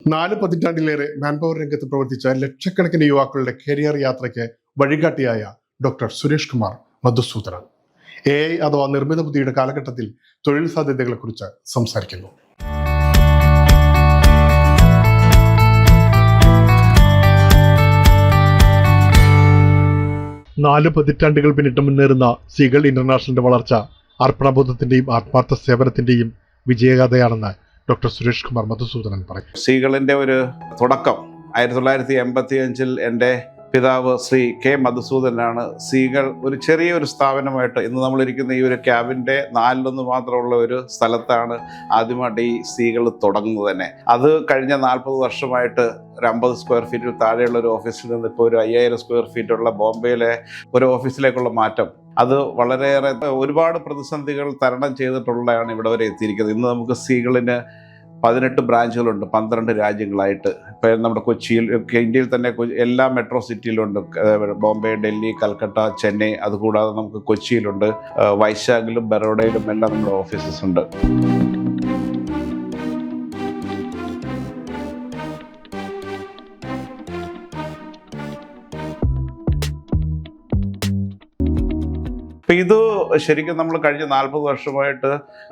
4 പതിറ്റാണ്ടിലേറെ മാൻപവർ രംഗത്ത് പ്രവർത്തിച്ച ലക്ഷക്കണക്കിന് യുവാക്കളുടെ കരിയർ യാത്രയ്ക്ക് വഴികാട്ടിയായ ഡോക്ടർ സുരേഷ് കുമാർ മധുസൂദനൻ AI അഥവാ നിർമ്മിത ബുദ്ധിയുടെ കാലഘട്ടത്തിൽ തൊഴിൽ സാധ്യതകളെക്കുറിച്ച് സംസാരിക്കുന്നു. നാല് പതിറ്റാണ്ടുകൾ പിന്നിട്ട് മുന്നേറുന്ന സീഗൾ ഇന്റർനാഷണലിന്റെ വളർച്ച അർപ്പണബോധത്തിന്റെയും ആത്മാർത്ഥ സേവനത്തിന്റെയും വിജയഗാഥയാണെന്ന് ഡോക്ടർ സുരേഷ് കുമാർ മധുസൂദനൻ പറയും. സീഗളിന്റെ ഒരു തുടക്കം 1985 എൻ്റെ പിതാവ് ശ്രീ K മധുസൂദനാണ് സീഗൾ ഒരു ചെറിയൊരു സ്ഥാപനമായിട്ട് ഇന്ന് നമ്മളിരിക്കുന്ന ഈ ഒരു ക്യാബിൻ്റെ 4 മാത്രമുള്ള ഒരു സ്ഥലത്താണ് ആദ്യമായിട്ട് ഈ സീഗൾ തുടങ്ങുന്നത് തന്നെ. അത് കഴിഞ്ഞ 40 വർഷമായിട്ട് ഒരു 50 സ്ക്വയർ ഫീറ്റിൽ താഴെയുള്ള ഒരു ഓഫീസിൽ നിന്ന് ഇപ്പോൾ ഒരു 5000 സ്ക്വയർ ഫീറ്റുള്ള ബോംബെയിലെ ഒരു ഓഫീസിലേക്കുള്ള മാറ്റം അത് വളരെയേറെ ഒരുപാട് പ്രതിസന്ധികൾ തരണം ചെയ്തിട്ടുള്ളതാണ് ഇവിടെ വരെ എത്തിയിരിക്കുന്നത്. ഇന്ന് നമുക്ക് സീഗളിന് 18 ബ്രാഞ്ചുകളുണ്ട്, 12 രാജ്യങ്ങളായിട്ട്. ഇപ്പോൾ നമ്മുടെ കൊച്ചിയിൽ, ഇന്ത്യയിൽ തന്നെ എല്ലാ മെട്രോ സിറ്റിയിലുണ്ട്. ബോംബെ, ഡൽഹി, കൽക്കട്ട, ചെന്നൈ. അതുകൂടാതെ നമുക്ക് കൊച്ചിയിലുണ്ട്, വൈശാഖിലും ബറോഡയിലും എല്ലാം നമ്മുടെ ഓഫീസസ് ഉണ്ട്. ഇത് ശരിക്കും നമ്മൾ കഴിഞ്ഞ 40 വർഷമായിട്ട്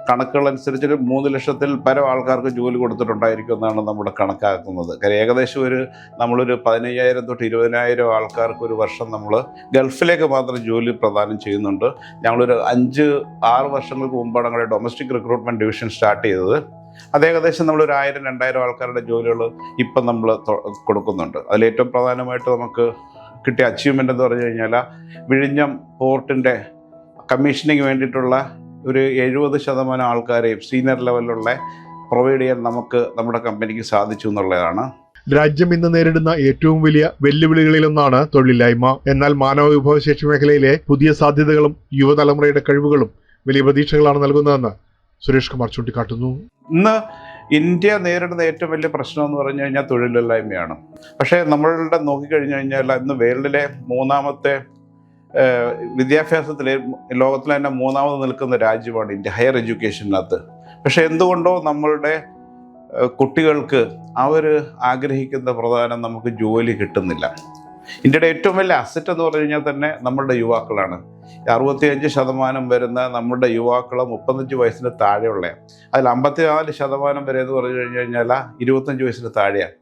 കണക്കുകളനുസരിച്ച് 3 ലക്ഷത്തിൽ പരം ആൾക്കാർക്ക് ജോലി കൊടുത്തിട്ടുണ്ടായിരിക്കും എന്നാണ് നമ്മൾ കണക്കാക്കുന്നത്. കാര്യം ഏകദേശം നമ്മളൊരു 15,000 തൊട്ട് 20,000 ആൾക്കാർക്ക് ഒരു വർഷം നമ്മൾ ഗൾഫിലേക്ക് മാത്രം ജോലി പ്രദാനം ചെയ്യുന്നുണ്ട്. ഞങ്ങളൊരു 5-6 വർഷങ്ങൾക്ക് മുമ്പാണ് ഞങ്ങളുടെ ഡൊമസ്റ്റിക് റിക്രൂട്ട്മെൻറ്റ് ഡിവിഷൻ സ്റ്റാർട്ട് ചെയ്തത്. അത് ഏകദേശം നമ്മളൊരു 1000-2000 ആൾക്കാരുടെ ജോലികൾ ഇപ്പം നമ്മൾ കൊടുക്കുന്നുണ്ട്. അതിലേറ്റവും പ്രധാനമായിട്ട് നമുക്ക് കിട്ടിയ അച്ചീവ്മെൻ്റ് എന്ന് പറഞ്ഞു കഴിഞ്ഞാൽ വിഴിഞ്ഞം പോർട്ടിൻ്റെ കമ്മീഷനിങ് വേണ്ടിയിട്ടുള്ള ഒരു 70% ആൾക്കാരെയും സീനിയർ ലെവലിലുള്ള പ്രൊവൈഡ് ചെയ്യാൻ നമ്മുടെ കമ്പനിക്ക് സാധിച്ചു എന്നുള്ളതാണ്. രാജ്യം ഇന്ന് നേരിടുന്ന ഏറ്റവും വലിയ വെല്ലുവിളികളിലൊന്നാണ് തൊഴിലില്ലായ്മ. എന്നാൽ മാനവ വിഭവശേഷി മേഖലയിലെ പുതിയ സാധ്യതകളും യുവതലമുറയുടെ കഴിവുകളും വലിയ പ്രതീക്ഷകളാണ് നൽകുന്നതെന്ന് സുരേഷ് കുമാർ ചൂണ്ടിക്കാട്ടുന്നു. ഇന്ന് ഇന്ത്യ നേരിടുന്ന ഏറ്റവും വലിയ പ്രശ്നം എന്ന് പറഞ്ഞു കഴിഞ്ഞാൽ തൊഴിലില്ലായ്മയാണ്. പക്ഷേ നമ്മളുടെ നോക്കിക്കഴിഞ്ഞു കഴിഞ്ഞാൽ ഇന്ന് വേൾഡിലെ 3ാമത്തെ വിദ്യാഭ്യാസത്തിൽ ലോകത്തിൽ തന്നെ 3ാമത് നിൽക്കുന്ന രാജ്യമാണ് ഇന്ത്യ ഹയർ എഡ്യൂക്കേഷനകത്ത്. പക്ഷെ എന്തുകൊണ്ടോ നമ്മളുടെ കുട്ടികൾക്ക് അവർ ആഗ്രഹിക്കുന്ന പ്രധാനം നമുക്ക് ജോലി കിട്ടുന്നില്ല. ഇന്ത്യയുടെ ഏറ്റവും വലിയ അസറ്റ് എന്ന് പറഞ്ഞു കഴിഞ്ഞാൽ തന്നെ നമ്മളുടെ യുവാക്കളാണ്. 65% വരുന്ന നമ്മുടെ യുവാക്കൾ 35 വയസ്സിന് താഴെയുള്ള, അതിൽ 54% വരെ എന്ന് പറഞ്ഞു കഴിഞ്ഞാൽ 25 വയസ്സിന് താഴെയാണ്.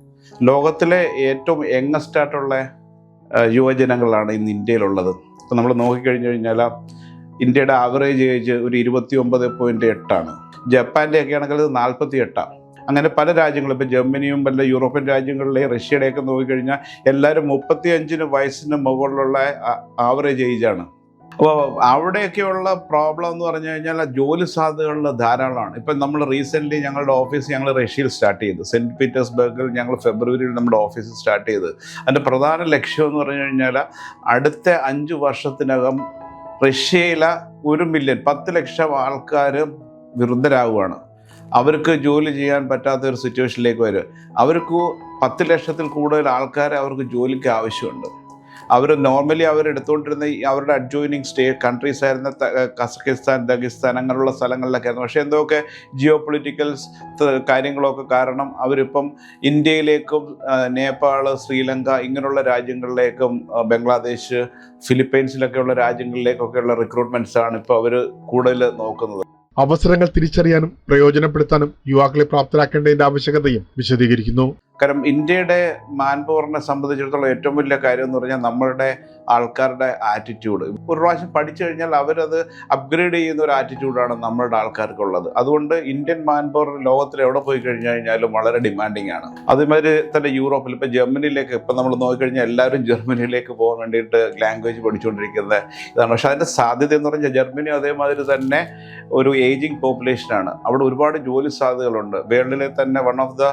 ലോകത്തിലെ ഏറ്റവും യങ്ങസ്റ്റ് ആയിട്ടുള്ള യുവജനങ്ങളാണ് ഇന്ന് ഇന്ത്യയിലുള്ളത്. ഇപ്പോൾ നമ്മൾ നോക്കിക്കഴിഞ്ഞു കഴിഞ്ഞാൽ ഇന്ത്യയുടെ ആവറേജ് ഏജ് ഒരു 29.8 ജപ്പാൻ്റെ ഒക്കെ ആണെങ്കിൽ 48. അങ്ങനെ പല രാജ്യങ്ങളും, ഇപ്പോൾ ജർമ്മനിയും വല്ല യൂറോപ്യൻ രാജ്യങ്ങളിലെയും റഷ്യയുടെയൊക്കെ നോക്കിക്കഴിഞ്ഞാൽ എല്ലാവരും 35 വയസ്സിന് മുകളിലുള്ള ആവറേജ് ഏജാണ്. അപ്പോൾ അവിടെയൊക്കെയുള്ള പ്രോബ്ലം എന്ന് പറഞ്ഞു കഴിഞ്ഞാൽ ജോലി സാധ്യതകളിൽ ധാരാളമാണ്. ഇപ്പം നമ്മൾ റീസെൻ്റ്ലി ഞങ്ങളുടെ ഓഫീസ് ഞങ്ങൾ റഷ്യയിൽ സ്റ്റാർട്ട് ചെയ്തു. സെൻറ്റ് പീറ്റേഴ്സ്ബർഗിൽ ഞങ്ങൾ ഫെബ്രുവരിയിൽ നമ്മുടെ ഓഫീസ് സ്റ്റാർട്ട് ചെയ്ത് അതിൻ്റെ പ്രധാന ലക്ഷ്യം എന്ന് പറഞ്ഞു കഴിഞ്ഞാൽ അടുത്ത 5 വർഷത്തിനകം റഷ്യയിലെ 1 മില്യൺ 10 ലക്ഷം ആൾക്കാർ വൃദ്ധരാകുകയാണ്. അവർക്ക് ജോലി ചെയ്യാൻ പറ്റാത്ത ഒരു സിറ്റുവേഷനിലേക്ക് വരും. അവർക്ക് 10 ലക്ഷത്തിൽ കൂടുതൽ ആൾക്കാരെ അവർക്ക് ജോലിക്ക് ആവശ്യമുണ്ട്. നോർമലി അവരെടുത്തുകൊണ്ടിരുന്ന അവരുടെ അഡ്ജോയിനിങ് കൺട്രീസ് ആയിരുന്ന കസക്കിസ്ഥാൻ, ദഗിസ്ഥാൻ അങ്ങനെയുള്ള സ്ഥലങ്ങളിലൊക്കെ ആയിരുന്നു. പക്ഷേ എന്തൊക്കെ ജിയോ പൊളിറ്റിക്കൽ കാര്യങ്ങളൊക്കെ കാരണം അവരിപ്പം ഇന്ത്യയിലേക്കും നേപ്പാൾ, ശ്രീലങ്ക ഇങ്ങനെയുള്ള രാജ്യങ്ങളിലേക്കും ബംഗ്ലാദേശ്, ഫിലിപ്പൈൻസിലൊക്കെയുള്ള രാജ്യങ്ങളിലേക്കൊക്കെയുള്ള റിക്രൂട്ട്മെൻറ്റ്സാണ് ഇപ്പോൾ അവർ കൂടുതൽ നോക്കുന്നത്. അവസരങ്ങൾ തിരിച്ചറിയാനും പ്രയോജനപ്പെടുത്താനും യുവാക്കളെ പ്രാപ്തരാക്കേണ്ടതിന്റെ ആവശ്യകതയും വിശദീകരിക്കുന്നു. കാരണം ഇന്ത്യയുടെ മാൻ പവറിനെ സംബന്ധിച്ചിടത്തോളം ഏറ്റവും വലിയ കാര്യം എന്ന് പറഞ്ഞാൽ നമ്മളുടെ ആൾക്കാരുടെ ആറ്റിറ്റ്യൂഡ്. ഒരു പ്രാവശ്യം പഠിച്ചു കഴിഞ്ഞാൽ അവരത് അപ്ഗ്രേഡ് ചെയ്യുന്ന ഒരു ആറ്റിറ്റ്യൂഡാണ് നമ്മളുടെ ആൾക്കാർക്കുള്ളത്. അതുകൊണ്ട് ഇന്ത്യൻ മാൻ പവർ ലോകത്തിൽ എവിടെ പോയി കഴിഞ്ഞു കഴിഞ്ഞാലും വളരെ ഡിമാൻഡിങ് ആണ്. അതുമാതിരി തന്നെ യൂറോപ്പിൽ, ഇപ്പോൾ ജർമ്മനിയിലേക്ക് ഇപ്പം നമ്മൾ നോക്കിക്കഴിഞ്ഞാൽ എല്ലാവരും ജർമ്മനിയിലേക്ക് പോകാൻ വേണ്ടിയിട്ട് ലാംഗ്വേജ് പഠിച്ചുകൊണ്ടിരിക്കുന്നത് ഇതാണ്. പക്ഷേ അതിൻ്റെ സാധ്യത എന്ന് പറഞ്ഞാൽ ജർമ്മനി അതേമാതിരി തന്നെ ഒരു ഏജിങ് പോപ്പുലേഷനാണ്. അവിടെ ഒരുപാട് ജോലി സാധ്യതകളുണ്ട്. വേൾഡിലെ തന്നെ വൺ ഓഫ് ദ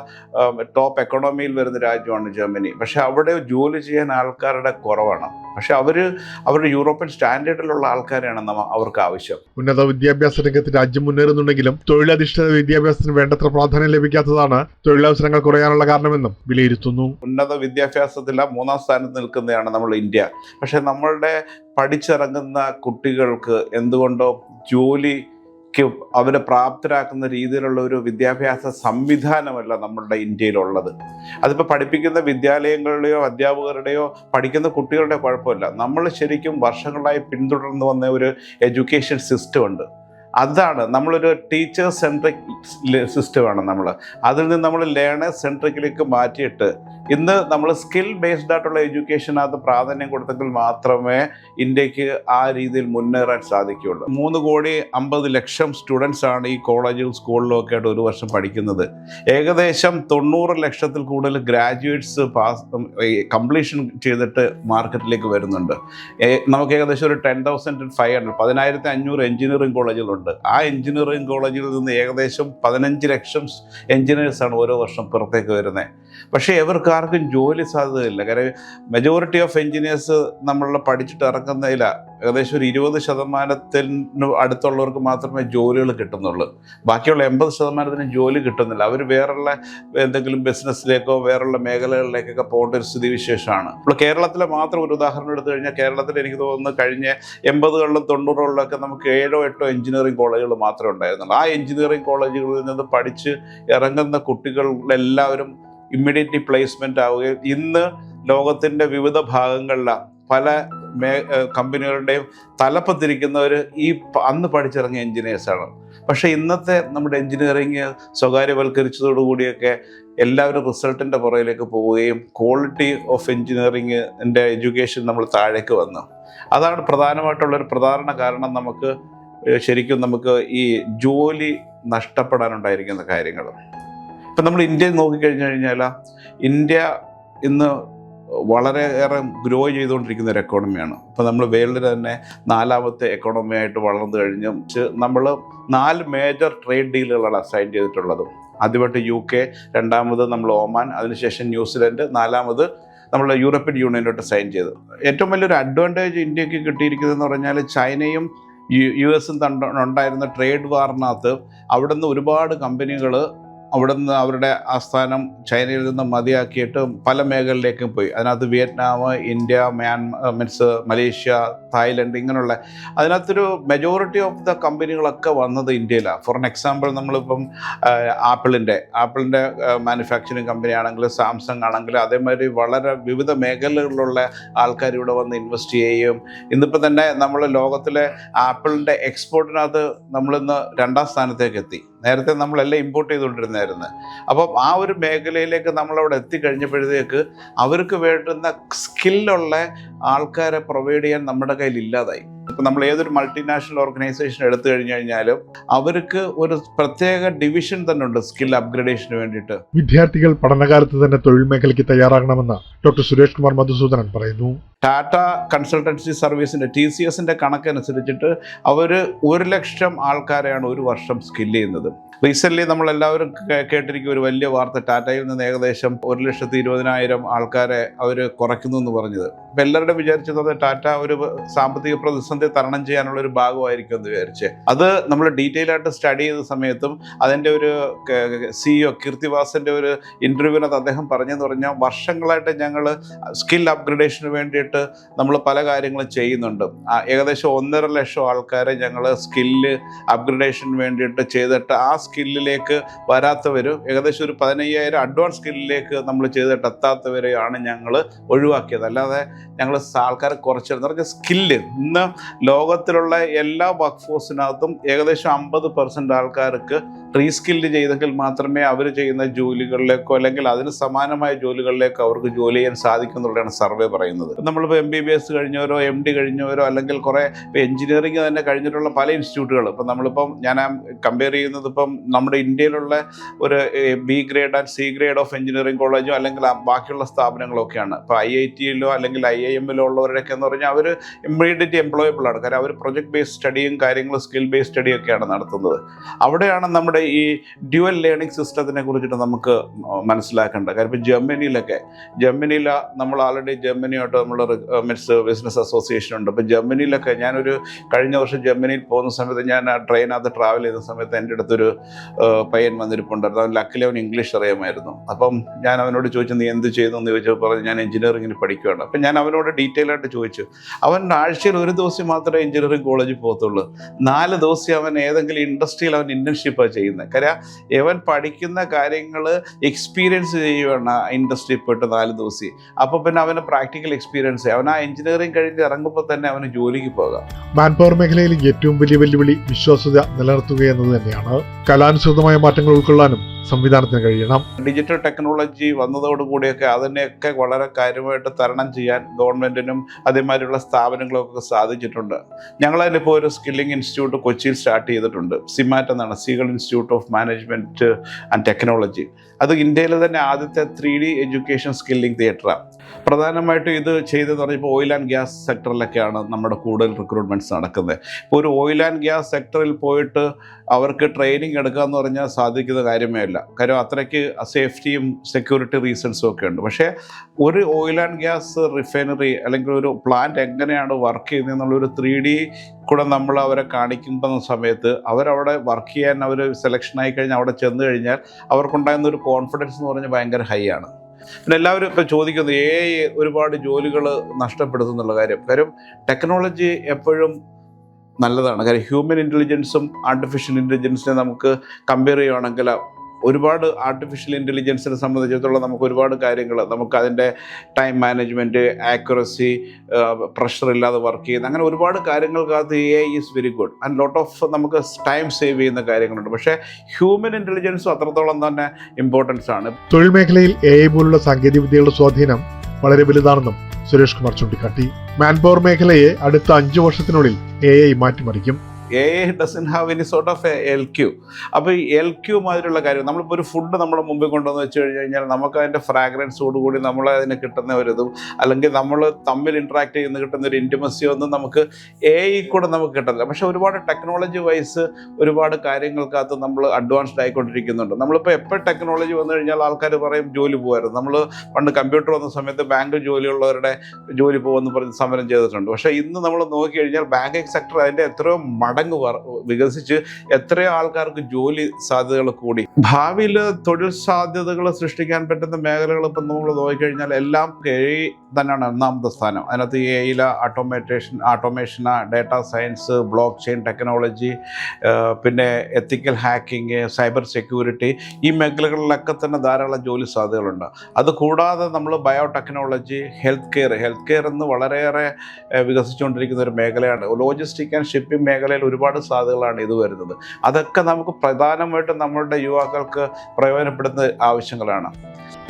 ടോപ്പ് എക്കോണമിയിൽ വരുന്ന രാജ്യമാണ് ജർമ്മനി. പക്ഷെ അവിടെ ജോലി ചെയ്യാൻ ആൾക്കാരുടെ കുറവാണ്. പക്ഷെ അവരുടെ യൂറോപ്യൻ സ്റ്റാൻഡേർഡിലുള്ള ആൾക്കാരെയാണ് അവർക്ക് ആവശ്യം. ഉന്നത വിദ്യാഭ്യാസ രംഗത്ത് രാജ്യം മുന്നേറുന്നുണ്ടെങ്കിലും തൊഴിലധിഷ്ഠിത വിദ്യാഭ്യാസത്തിന് വേണ്ടത്ര പ്രാധാന്യം ലഭിക്കാത്തതാണ് തൊഴിലവസരങ്ങൾ കുറയാനുള്ള കാരണമെന്നും വിലയിരുത്തുന്നു. ഉന്നത വിദ്യാഭ്യാസത്തിൽ 3ാം സ്ഥാനത്ത് നിൽക്കുന്നതാണ് നമ്മൾ ഇന്ത്യ. പക്ഷെ നമ്മളുടെ പഠിച്ചിറങ്ങുന്ന കുട്ടികൾക്ക് എന്തുകൊണ്ടോ ജോലി അവരെ പ്രാപ്തരാക്കുന്ന രീതിയിലുള്ള ഒരു വിദ്യാഭ്യാസ സംവിധാനമല്ല നമ്മളുടെ ഇന്ത്യയിലുള്ളത്. അതിപ്പോൾ പഠിപ്പിക്കുന്ന വിദ്യാലയങ്ങളുടെയോ അധ്യാപകരുടെയോ പഠിക്കുന്ന കുട്ടികളുടെ കുഴപ്പമില്ല. നമ്മൾ ശരിക്കും വർഷങ്ങളായി പിന്തുടർന്നു വന്ന ഒരു എഡ്യൂക്കേഷൻ സിസ്റ്റം ഉണ്ട്. അതാണ് നമ്മളൊരു ടീച്ചർ സെൻട്രിക് സിസ്റ്റമാണ് നമ്മൾ. അതിൽ നിന്ന് നമ്മൾ ലേണേഴ്സ് സെൻട്രിക്കിലേക്ക് മാറ്റിയിട്ട് ഇന്ന് നമ്മൾ സ്കിൽ ബേസ്ഡ് ആയിട്ടുള്ള എഡ്യൂക്കേഷനകത്ത് പ്രാധാന്യം കൊടുത്തെങ്കിൽ മാത്രമേ ഇന്ത്യക്ക് ആ രീതിയിൽ മുന്നേറാൻ സാധിക്കുകയുള്ളൂ. 3,50,00,000 സ്റ്റുഡൻസ് ആണ് ഈ കോളേജിലും സ്കൂളിലും ഒക്കെ ആയിട്ട് ഒരു വർഷം പഠിക്കുന്നത്. ഏകദേശം 90 ലക്ഷത്തിൽ കൂടുതൽ ഗ്രാജുവേറ്റ്സ് കംപ്ലീഷൻ ചെയ്തിട്ട് മാർക്കറ്റിലേക്ക് വരുന്നുണ്ട്. നമുക്ക് ഏകദേശം ഒരു 10,500 15,500 എഞ്ചിനീയറിംഗ് കോളേജുകളുണ്ട്. ആ എഞ്ചിനീയറിംഗ് കോളേജിൽ നിന്ന് ഏകദേശം 15 ലക്ഷം എഞ്ചിനീയേഴ്സാണ് ഓരോ വർഷം പുറത്തേക്ക് വരുന്നത്. പക്ഷേ ഇവർക്ക് ആർക്കും ജോലി സാധ്യതയില്ല. കാര്യം മെജോറിറ്റി ഓഫ് എഞ്ചിനീയേഴ്സ് നമ്മൾ പഠിച്ചിട്ട് ഇറങ്ങുന്നതില്ല. ഏകദേശം ഒരു 20% അടുത്തുള്ളവർക്ക് മാത്രമേ ജോലികൾ കിട്ടുന്നുള്ളൂ. ബാക്കിയുള്ള 80% ജോലി കിട്ടുന്നില്ല. അവർ വേറുള്ള എന്തെങ്കിലും ബിസിനസ്സിലേക്കോ വേറുള്ള മേഖലകളിലേക്കൊക്കെ പോകേണ്ട ഒരു സ്ഥിതിവിശേഷമാണ്. ഇപ്പോൾ കേരളത്തിലെ മാത്രം ഒരു ഉദാഹരണം എടുത്തു കഴിഞ്ഞാൽ കേരളത്തിൽ എനിക്ക് തോന്നുന്നു കഴിഞ്ഞ 80കളിലും 90കളിലൊക്കെ നമുക്ക് 7 or 8 എഞ്ചിനീയറിംഗ് കോളേജുകൾ മാത്രമേ ഉണ്ടായിരുന്നുള്ളൂ. ആ എഞ്ചിനീയറിംഗ് കോളേജുകളിൽ നിന്ന് പഠിച്ച് ഇറങ്ങുന്ന കുട്ടികളെല്ലാവരും ഇമ്മീഡിയറ്റ്ലി പ്ലേസ്മെൻ്റ് ആവുകയും ഇന്ന് ലോകത്തിൻ്റെ വിവിധ ഭാഗങ്ങളിലെ പല കമ്പനികളുടെയും തലപ്പത്തിരിക്കുന്നവർ ഈ അന്ന് പഠിച്ചിറങ്ങിയ എഞ്ചിനീയേഴ്സാണ്. പക്ഷേ ഇന്നത്തെ നമ്മുടെ എഞ്ചിനീയറിങ് സ്വകാര്യവൽക്കരിച്ചതോടുകൂടിയൊക്കെ എല്ലാവരും റിസൾട്ടിൻ്റെ പുറകിലേക്ക് പോവുകയും ക്വാളിറ്റി ഓഫ് എഞ്ചിനീയറിങ്ങിൻ്റെ എഡ്യൂക്കേഷൻ നമ്മൾ താഴേക്ക് വന്നു. അതാണ് പ്രധാനമായിട്ടുള്ളൊരു പ്രധാന കാരണം. നമുക്ക് ഈ ജോലി നഷ്ടപ്പെടാനുണ്ടായിരിക്കുന്ന കാര്യങ്ങൾ. ഇപ്പം നമ്മൾ ഇന്ത്യയിൽ നോക്കിക്കഴിഞ്ഞു കഴിഞ്ഞാൽ ഇന്ത്യ ഇന്ന് വളരെയേറെ ഗ്രോ ചെയ്തുകൊണ്ടിരിക്കുന്ന ഒരു എക്കോണമിയാണ്. ഇപ്പോൾ നമ്മൾ വേൾഡിൽ തന്നെ 4ാമത്തെ എക്കോണമി ആയിട്ട് വളർന്നു കഴിഞ്ഞു. നമ്മൾ 4 മേജർ ട്രേഡ് ഡീലുകളാണ് സൈൻ ചെയ്തിട്ടുള്ളത്. ആദ്യമായിട്ട് UK, രണ്ടാമത് നമ്മൾ ഒമാൻ, അതിനുശേഷം ന്യൂസിലൻഡ്, 4ാമത് നമ്മൾ യൂറോപ്യൻ യൂണിയനോട്ട് സൈൻ ചെയ്തു. ഏറ്റവും വലിയൊരു അഡ്വാൻറ്റേജ് ഇന്ത്യക്ക് കിട്ടിയിരിക്കുന്നതെന്ന് പറഞ്ഞാൽ ചൈനയും US-ഉം ഉണ്ടായിരുന്ന ട്രേഡ് വാറിനകത്ത് അവിടുന്ന് ഒരുപാട് കമ്പനികൾ അവിടുന്ന് അവരുടെ ആസ്ഥാനം ചൈനയിൽ നിന്ന് മതിയാക്കിയിട്ട് പല മേഖലയിലേക്കും പോയി. അതിനകത്ത് വിയറ്റ്നാം, ഇന്ത്യ, മലേഷ്യ, തായ്ലൻഡ്, ഇങ്ങനെയുള്ള അതിനകത്തൊരു മെജോറിറ്റി ഓഫ് ദ കമ്പനികളൊക്കെ വന്നത് ഇന്ത്യയിലാണ്. ഫോർ എക്സാമ്പിൾ നമ്മളിപ്പം ആപ്പിളിൻ്റെ മാനുഫാക്ചറിങ് കമ്പനി ആണെങ്കിൽ, സാംസങ് ആണെങ്കിൽ, അതേമാതിരി വളരെ വിവിധ മേഖലകളിലുള്ള ആൾക്കാർ ഇവിടെ വന്ന് ഇൻവെസ്റ്റ് ചെയ്യുകയും ഇന്നിപ്പോൾ തന്നെ നമ്മൾ ലോകത്തിലെ ആപ്പിളിൻ്റെ എക്സ്പോർട്ടിനകത്ത് നമ്മളിന്ന് 2ാം സ്ഥാനത്തേക്ക് എത്തി. നേരത്തെ നമ്മളെല്ലാം ഇമ്പോർട്ട് ചെയ്തുകൊണ്ടിരുന്നായിരുന്നു. അപ്പം ആ ഒരു മേഖലയിലേക്ക് നമ്മളവിടെ എത്തിക്കഴിഞ്ഞപ്പോഴത്തേക്ക് അവർക്ക് വേണ്ടുന്ന സ്കില്ലുള്ള ആൾക്കാരെ പ്രൊവൈഡ് ചെയ്യാൻ നമ്മുടെ കയ്യിൽ ഇല്ലാതായി. ഇപ്പം നമ്മൾ ഏതൊരു മൾട്ടിനാഷണൽ ഓർഗനൈസേഷൻ എടുത്തു കഴിഞ്ഞാലും അവർക്ക് ഒരു പ്രത്യേക ഡിവിഷൻ തന്നെ ഉണ്ട് സ്കിൽ അപ്ഗ്രഡേഷന് വേണ്ടിയിട്ട്. വിദ്യാർത്ഥികൾ പഠനകാലത്ത് തന്നെ തൊഴിൽ മേഖലയ്ക്ക് തയ്യാറാകണമെന്ന് ഡോക്ടർ സുരേഷ് കുമാർ മധുസൂദനൻ പറയുന്നു. ടാറ്റ കൺസൾട്ടൻസി സർവീസിൻ്റെ TCSൻ്റെ കണക്കനുസരിച്ചിട്ട് അവർ 1 ലക്ഷം ആൾക്കാരെയാണ് ഒരു വർഷം സ്കില്ല് ചെയ്യുന്നത്. റീസെൻ്റ്ലി നമ്മളെല്ലാവരും കേട്ടിരിക്കും ഒരു വലിയ വാർത്ത, ടാറ്റയിൽ നിന്ന് ഏകദേശം 1,20,000 ആൾക്കാരെ അവർ കുറയ്ക്കുന്നു എന്ന് പറഞ്ഞത്. അപ്പം എല്ലാവരും വിചാരിച്ചത് ടാറ്റ ഒരു സാമ്പത്തിക പ്രതിസന്ധി തരണം ചെയ്യാനുള്ളൊരു ഭാഗമായിരിക്കും എന്ന് വിചാരിച്ച്. അത് നമ്മൾ ഡീറ്റെയിൽ ആയിട്ട് സ്റ്റഡി ചെയ്ത സമയത്തും അതിൻ്റെ ഒരു CEO കീർത്തിവാസൻ്റെ ഒരു ഇൻ്റർവ്യൂവിനകത്ത് അദ്ദേഹം പറഞ്ഞെന്ന് പറഞ്ഞാൽ വർഷങ്ങളായിട്ട് ഞങ്ങൾ സ്കിൽ അപ്ഗ്രഡേഷന് വേണ്ടിയിട്ട് നമ്മൾ പല കാര്യങ്ങളും ചെയ്യുന്നുണ്ട്. ഏകദേശം 1.5 ലക്ഷം ആൾക്കാരെ ഞങ്ങൾ സ്കില്ല് അപ്ഗ്രഡേഷന് വേണ്ടിയിട്ട് ചെയ്തിട്ട് ആ സ്കില്ലിലേക്ക് വരാത്തവരും ഏകദേശം ഒരു 15,000 അഡ്വാൻസ് സ്കില്ലിലേക്ക് നമ്മൾ ചെയ്തിട്ട് എത്താത്തവരെയാണ് ഞങ്ങൾ ഒഴിവാക്കിയത്. അല്ലാതെ ഞങ്ങൾ ആൾക്കാരെ കുറച്ചിരുന്നു പറഞ്ഞാൽ സ്കില്ല് ഇന്ന് ലോകത്തിലുള്ള എല്ലാ വർക്ക് ഫോഴ്സിനകത്തും ഏകദേശം 50% ആൾക്കാർക്ക് റീസ്കില്ല് ചെയ്തെങ്കിൽ മാത്രമേ അവർ ചെയ്യുന്ന ജോലികളിലേക്കോ അല്ലെങ്കിൽ അതിന് സമാനമായ ജോലികളിലേക്കോ അവർക്ക് ജോലി ചെയ്യാൻ സാധിക്കും എന്നുള്ളതാണ് സർവേ പറയുന്നത്. നമ്മളിപ്പോൾ MBBS കഴിഞ്ഞവരോ MD കഴിഞ്ഞവരോ അല്ലെങ്കിൽ കുറേ ഇപ്പോൾ എഞ്ചിനീയറിംഗ് തന്നെ കഴിഞ്ഞിട്ടുള്ള പല ഇൻസ്റ്റിറ്റ്യൂട്ടുകൾ ഇപ്പം ഞാൻ കമ്പയർ ചെയ്യുന്നത് ഇപ്പം നമ്മുടെ ഇന്ത്യയിലുള്ള ഒരു B grade and C grade of engineering കോളേജോ അല്ലെങ്കിൽ ബാക്കിയുള്ള സ്ഥാപനങ്ങളൊക്കെയാണ്. ഇപ്പോൾ IIT-യിലോ അല്ലെങ്കിൽ IIM-ലോ ഉള്ളവരൊക്കെ എന്ന് പറഞ്ഞാൽ അവർ ഇമ്മീഡിയറ്റ് എംപ്ലോയബിൾ ആണ്. കാരണം അവർ പ്രൊജക്ട് ബേസ്ഡ് സ്റ്റഡിയും കാര്യങ്ങളും സ്കിൽ ബേസ്ഡ് സ്റ്റഡിയൊക്കെയാണ് നടത്തുന്നത്. അവിടെയാണ് നമ്മുടെ ഈ ഡ്യുവൽ ലേണിംഗ് സിസ്റ്റത്തിനെ കുറിച്ചിട്ട് നമുക്ക് മനസ്സിലാക്കേണ്ടത്. കാര്യം ഇപ്പോൾ ജർമ്മനിയിൽ നമ്മൾ ആൾറെഡി ജർമ്മനിയായിട്ട് നമ്മൾ മീൻസ് ബിസിനസ് അസോസിയേഷൻ ഉണ്ട്. ഇപ്പോൾ ജർമ്മനിയിലൊക്കെ ഞാനൊരു കഴിഞ്ഞ വർഷം ജർമ്മനിയിൽ പോകുന്ന സമയത്ത് ഞാൻ ആ ട്രെയിനകത്ത് ട്രാവൽ ചെയ്യുന്ന സമയത്ത് എൻ്റെ അടുത്തൊരു പയ്യൻ വന്നിരിപ്പുണ്ടായിരുന്നു. അവൻ ലക്കിലി അവൻ ഇംഗ്ലീഷ് അറിയാമായിരുന്നു. അപ്പം ഞാൻ അവനോട് ചോദിച്ചു, നീ എന്ത് ചെയ്യുന്നു എന്ന് ചോദിച്ചപ്പോൾ പറഞ്ഞു ഞാൻ എഞ്ചിനീയറിംഗിന് പഠിക്കുകയാണ്. അപ്പം ഞാൻ അവനോട് ഡീറ്റെയിൽ ആയിട്ട് ചോദിച്ചു. അവൻ ആഴ്ചയിൽ ഒരു ദിവസം മാത്രമേ എഞ്ചിനീയറിംഗ് കോളേജിൽ പോകത്തുള്ളൂ. 4 ദിവസം അവൻ ഏതെങ്കിലും ഇൻഡസ്ട്രിയിൽ അവൻ ഇൻറ്റേൺഷിപ്പാണ് ചെയ്യുന്നത്. കാര്യം അവൻ പഠിക്കുന്ന കാര്യങ്ങൾ എക്സ്പീരിയൻസ് ചെയ്യുകയാണ് ഇൻഡസ്ട്രിയിൽ പോയിട്ട് 4 ദിവസം. അപ്പോൾ പിന്നെ അവന് പ്രാക്ടിക്കൽ എക്സ്പീരിയൻസ്, അവൻ ആ എഞ്ചിനീയറിംഗ് കഴിഞ്ഞ് ഇറങ്ങുമ്പോൾ തന്നെ അവന് ജോലിക്ക് പോകാം. മാൻപവർ മേഖലയിൽ ഏറ്റവും വലിയ വെല്ലുവിളി വിശ്വാസ്യത നിലനിർത്തുക എന്നത് തന്നെയാണ്. കാലാനുസൃതമായ മാറ്റങ്ങൾ ഉൾക്കൊള്ളാനും സംവിധാനത്തിന് കഴിയണം. ഡിജിറ്റൽ ടെക്നോളജി വന്നതോടുകൂടിയൊക്കെ അതിനെയൊക്കെ വളരെ കാര്യമായിട്ട് തരണം ചെയ്യാൻ ഗവൺമെൻറ്റിനും അതേമാതിരിയുള്ള സ്ഥാപനങ്ങൾക്കൊക്കെ സാധിച്ചിട്ടുണ്ട്. ഞങ്ങളതിനിപ്പോൾ ഒരു സ്കില്ലിംഗ് ഇൻസ്റ്റിറ്റ്യൂട്ട് കൊച്ചിയിൽ സ്റ്റാർട്ട് ചെയ്തിട്ടുണ്ട്. സിമാറ്റ് എന്നാണ്, seagull institute of management and technology. അത് ഇന്ത്യയിലെ തന്നെ ആദ്യത്തെ 3D എഡ്യൂക്കേഷൻ സ്കില്ലിംഗ് തിയേറ്ററാണ്. പ്രധാനമായിട്ടും ഇത് ചെയ്തെന്ന് പറഞ്ഞപ്പോൾ ഓയിൽ ആൻഡ് ഗ്യാസ് സെക്ടറിലൊക്കെയാണ് നമ്മുടെ കൂടുതൽ റിക്രൂട്ട്മെൻറ്റ്സ് നടക്കുന്നത്. ഇപ്പോൾ ഒരു ഓയിൽ ആൻഡ് ഗ്യാസ് സെക്ടറിൽ പോയിട്ട് അവർക്ക് ട്രെയിനിങ് എടുക്കുക എന്ന് പറഞ്ഞാൽ സാധിക്കുന്ന കാര്യമേ അല്ല. കാര്യം അത്രയ്ക്ക് സേഫ്റ്റിയും സെക്യൂരിറ്റി റീസൺസും ഒക്കെ ഉണ്ട്. പക്ഷേ ഒരു ഓയിൽ ആൻഡ് ഗ്യാസ് റിഫൈനറി അല്ലെങ്കിൽ ഒരു പ്ലാന്റ് എങ്ങനെയാണ് വർക്ക് ചെയ്യുന്നത് എന്നുള്ളൊരു 3D കൂടെ നമ്മൾ അവരെ കാണിക്കുന്ന സമയത്ത് അവരവിടെ വർക്ക് ചെയ്യാൻ അവർ സെലക്ഷൻ ആയി കഴിഞ്ഞാൽ അവിടെ ചെന്ന് കഴിഞ്ഞാൽ അവർക്കുണ്ടാകുന്ന ഒരു കോൺഫിഡൻസ് എന്ന് പറഞ്ഞാൽ ഭയങ്കര ഹൈ ആണ്. പിന്നെ എല്ലാവരും ഇപ്പോൾ ചോദിക്കുന്നത് ഒരുപാട് ജോലികൾ നഷ്ടപ്പെടുത്തുന്നുള്ള കാര്യം ടെക്നോളജി എപ്പോഴും നല്ലതാണ്. കാര്യം ഹ്യൂമൻ ഇൻ്റലിജൻസും ആർട്ടിഫിഷ്യൽ ഇൻ്റലിജൻസിനെ നമുക്ക് കമ്പയർ ചെയ്യുകയാണെങ്കിൽ ഒരുപാട് ആർട്ടിഫിഷ്യൽ ഇൻ്റലിജൻസിനെ സംബന്ധിച്ചിടത്തോളം നമുക്ക് ഒരുപാട് കാര്യങ്ങൾ, നമുക്ക് അതിൻ്റെ ടൈം മാനേജ്മെൻറ്റ്, ആക്യുറസി, പ്രഷർ ഇല്ലാതെ വർക്ക് ചെയ്യുന്ന അങ്ങനെ ഒരുപാട് കാര്യങ്ങൾക്കകത്ത് AI is very good and lot of നമുക്ക് ടൈം സേവ് ചെയ്യുന്ന കാര്യങ്ങളുണ്ട്. പക്ഷേ ഹ്യൂമൻ ഇൻ്റലിജൻസും അത്രത്തോളം തന്നെ ഇമ്പോർട്ടൻസ് ആണ്. തൊഴിൽ മേഖലയിൽ AI പോലുള്ള സാങ്കേതിക വിദ്യകളുടെ സ്വാധീനം വളരെ വലുതാണെന്നും സുരേഷ് കുമാർ ചൂണ്ടിക്കാട്ടി. മാൻപവർ മേഖലയെ അടുത്ത 5 വർഷത്തിനുള്ളിൽ AI മാറ്റിമറിക്കും. AI doesn't have any sort of a LQ. അപ്പോൾ ഈ LQ മാതിരിയുള്ള കാര്യം, നമ്മളിപ്പോൾ ഒരു ഫുഡ് നമ്മുടെ മുമ്പിൽ കൊണ്ടുവന്ന് വെച്ച് കഴിഞ്ഞാൽ നമുക്ക് അതിൻ്റെ ഫ്രാഗ്രൻസോടുകൂടി നമ്മളതിന് കിട്ടുന്ന ഒരിതും അല്ലെങ്കിൽ നമ്മൾ തമ്മിൽ ഇൻട്രാക്ട് ചെയ്യുന്ന കിട്ടുന്ന ഒരു ഇൻറ്റിമസിയോ ഒന്നും നമുക്ക് AI കൂടെ നമുക്ക് കിട്ടുന്നില്ല. പക്ഷേ ഒരുപാട് ടെക്നോളജി വൈസ് ഒരുപാട് കാര്യങ്ങൾക്കകത്ത് നമ്മൾ അഡ്വാൻസ്ഡ് ആയിക്കൊണ്ടിരിക്കുന്നുണ്ട്. നമ്മളിപ്പോൾ എപ്പോൾ ടെക്നോളജി വന്നു കഴിഞ്ഞാൽ ആൾക്കാർ പറയും ജോലി പോകുമായിരുന്നു. നമ്മൾ പണ്ട് കമ്പ്യൂട്ടർ വന്ന സമയത്ത് ബാങ്ക് ജോലിയുള്ളവരുടെ ജോലി പോകുമെന്ന് പറഞ്ഞ് സമരം ചെയ്തിട്ടുണ്ട്. പക്ഷേ ഇന്ന് നമ്മൾ നോക്കിക്കഴിഞ്ഞാൽ ബാങ്കിങ് സെക്ടർ അതിൻ്റെ എത്രയോ മടങ്ങ് വികസിച്ച് എത്രയോ ആൾക്കാർക്ക് ജോലി സാധ്യതകൾ കൂടി. ഭാവിയിൽ തൊഴിൽ സാധ്യതകൾ സൃഷ്ടിക്കാൻ പറ്റുന്ന മേഖലകൾ ഇപ്പം നമ്മൾ നോക്കിക്കഴിഞ്ഞാൽ എല്ലാം AI തന്നെയാണ് 1ാമത്തെ സ്ഥാനം. അതിനകത്ത് AI automation, data science, block chain technology, പിന്നെ എത്തിക്കൽ ഹാക്കിങ്, സൈബർ സെക്യൂരിറ്റി, ഈ മേഖലകളിലൊക്കെ തന്നെ ധാരാളം ജോലി സാധ്യതകളുണ്ട്. അതുകൂടാതെ നമ്മൾ ബയോടെക്നോളജി, ഹെൽത്ത് കെയർ എന്ന് വളരെയേറെ വികസിച്ചുകൊണ്ടിരിക്കുന്ന ഒരു മേഖലയാണ്. ലോജിസ്റ്റിക് ആൻഡ് ഷിപ്പിംഗ് മേഖലയിൽ ഒരുപാട് സാധ്യതകളാണ് ഇത് വരുന്നത്. അതൊക്കെ നമുക്ക് പ്രധാനമായിട്ടും നമ്മളുടെ യുവാക്കൾക്ക് പ്രയോജനപ്പെടുന്ന ആവശ്യങ്ങളാണ്.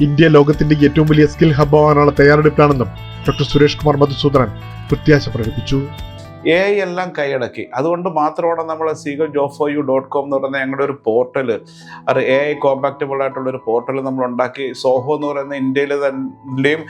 ഇന്ത്യ ലോകത്തിന്റെ ഏറ്റവും വലിയ സ്കിൽ ഹബ്ബാവാനുള്ള തയ്യാറെടുപ്പാണെന്നും ഡോക്ടർ സുരേഷ് കുമാർ മധുസൂദനൻ പ്രത്യാശ പ്രകടിപ്പിച്ചു. AI എല്ലാം കൈയടക്കി. അതുകൊണ്ട് മാത്രമാണ് നമ്മൾ seagaljob4you.com എന്ന് പറയുന്ന ഞങ്ങളുടെ ഒരു പോർട്ടൽ, അത് AI കോമ്പാക്റ്റബിൾ ആയിട്ടുള്ളൊരു പോർട്ടൽ നമ്മൾ ഉണ്ടാക്കി. സോഹോ എന്ന് പറയുന്ന ഇന്ത്യയിലെ തന്നെയും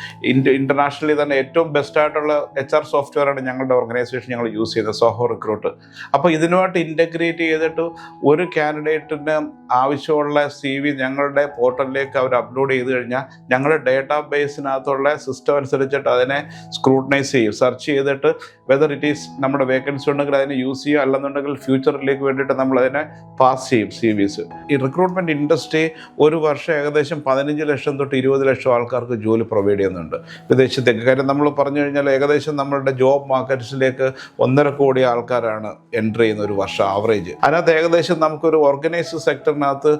ഇൻ്റർനാഷണലി തന്നെ ഏറ്റവും ബെസ്റ്റ് ആയിട്ടുള്ള HR സോഫ്റ്റ്വെയറാണ് ഞങ്ങളുടെ ഓർഗനൈസേഷൻ ഞങ്ങൾ യൂസ് ചെയ്യുന്നത്, സോഹോ റിക്രൂട്ട്. അപ്പോൾ ഇതിനുമായിട്ട് ഇൻ്റഗ്രേറ്റ് ചെയ്തിട്ട് ഒരു കാൻഡിഡേറ്റിന് ആവശ്യമുള്ള CV ഞങ്ങളുടെ പോർട്ടലിലേക്ക് അവർ അപ്ലോഡ് ചെയ്ത് കഴിഞ്ഞാൽ ഞങ്ങളുടെ ഡേറ്റാ ബേസിനകത്തുള്ള സിസ്റ്റം അനുസരിച്ചിട്ട് അതിനെ സ്ക്രൂട്ടനൈസ് ചെയ്യും, സെർച്ച് ചെയ്തിട്ട് വെദർ ഇറ്റ് ഈസ് നമ്മുടെ വേക്കൻസി ഉണ്ടെങ്കിൽ അതിനെ യൂസ് ചെയ്യുക, അല്ലെന്നുണ്ടെങ്കിൽ ഫ്യൂച്ചറിലേക്ക് വേണ്ടിയിട്ട് നമ്മൾ അതിനെ പാസ് ചെയ്യും CVs. ഈ റിക്രൂട്ട്മെൻറ്റ് ഇൻഡസ്ട്രി ഒരു വർഷം ഏകദേശം 15 ലക്ഷം തൊട്ട് 20 ലക്ഷം ആൾക്കാർക്ക് ജോലി പ്രൊവൈഡ് ചെയ്യുന്നുണ്ട് വിദേശത്തേക്ക്. കാര്യം നമ്മൾ പറഞ്ഞു കഴിഞ്ഞാൽ ഏകദേശം നമ്മളുടെ ജോബ് മാർക്കറ്റ്സിലേക്ക് 1.5 കോടി ആൾക്കാരാണ് എൻ്റർ ചെയ്യുന്ന ഒരു വർഷം ആവറേജ്. അതിനകത്ത് ഏകദേശം നമുക്കൊരു ഓർഗനൈസ്ഡ് സെക്ടറിനകത്ത്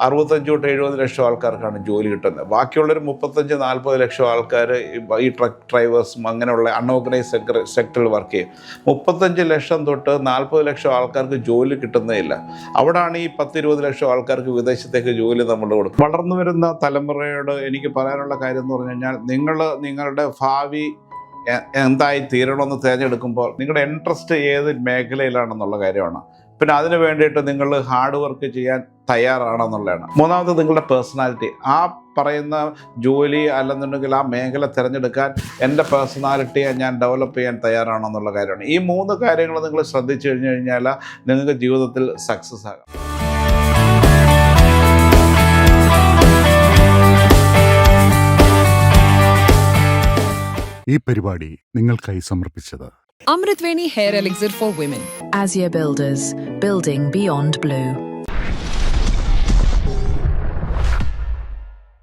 65 തൊട്ട് 70 ലക്ഷം ആൾക്കാർക്കാണ് ജോലി കിട്ടുന്നത്. ബാക്കിയുള്ളൊരു 35-40 ലക്ഷം ആൾക്കാർ ഈ ട്രക്ക് ഡ്രൈവേഴ്സും അങ്ങനെയുള്ള അൺഓർഗനൈസ്ഡ് സെക്ടറിൽ വർക്ക് ചെയ്യും. 35 ലക്ഷം തൊട്ട് 40 ലക്ഷം ആൾക്കാർക്ക് ജോലി കിട്ടുന്നതില്ല. അവിടാണ് ഈ 10-20 ലക്ഷം ആൾക്കാർക്ക് വിദേശത്തേക്ക് ജോലി നമ്മൾ കൊടുക്കും. വളർന്നു വരുന്ന തലമുറയോട് എനിക്ക് പറയാനുള്ള കാര്യം എന്ന് പറഞ്ഞു കഴിഞ്ഞാൽ നിങ്ങളുടെ ഭാവി എന്തായി തീരണമെന്ന് തിരഞ്ഞെടുക്കുമ്പോൾ നിങ്ങളുടെ ഇൻട്രസ്റ്റ് ഏത് മേഖലയിലാണെന്നുള്ള കാര്യമാണ്. പിന്നെ അതിന് വേണ്ടിയിട്ട് നിങ്ങൾ ഹാർഡ് വർക്ക് ചെയ്യാൻ തയ്യാറാണെന്നുള്ളതാണ്. 3ാമത് നിങ്ങളുടെ പേഴ്സണാലിറ്റി. ആ പറയുന്ന ജോലി അല്ലെന്നുണ്ടെങ്കിൽ ആ മേഖല തിരഞ്ഞെടുക്കാൻ എൻ്റെ പേഴ്സണാലിറ്റിയെ ഞാൻ ഡെവലപ്പ് ചെയ്യാൻ തയ്യാറാണെന്നുള്ള കാര്യമാണ്. ഈ 3 കാര്യങ്ങൾ നിങ്ങൾ ശ്രദ്ധിച്ചു കഴിഞ്ഞാൽ നിങ്ങൾക്ക് ജീവിതത്തിൽ സക്സസ് ആകാം. ഈ പരിപാടി നിങ്ങൾക്കായി സമർപ്പിച്ചത് Amritveni Hair Elixir for Women. Azure Builders, building beyond blue.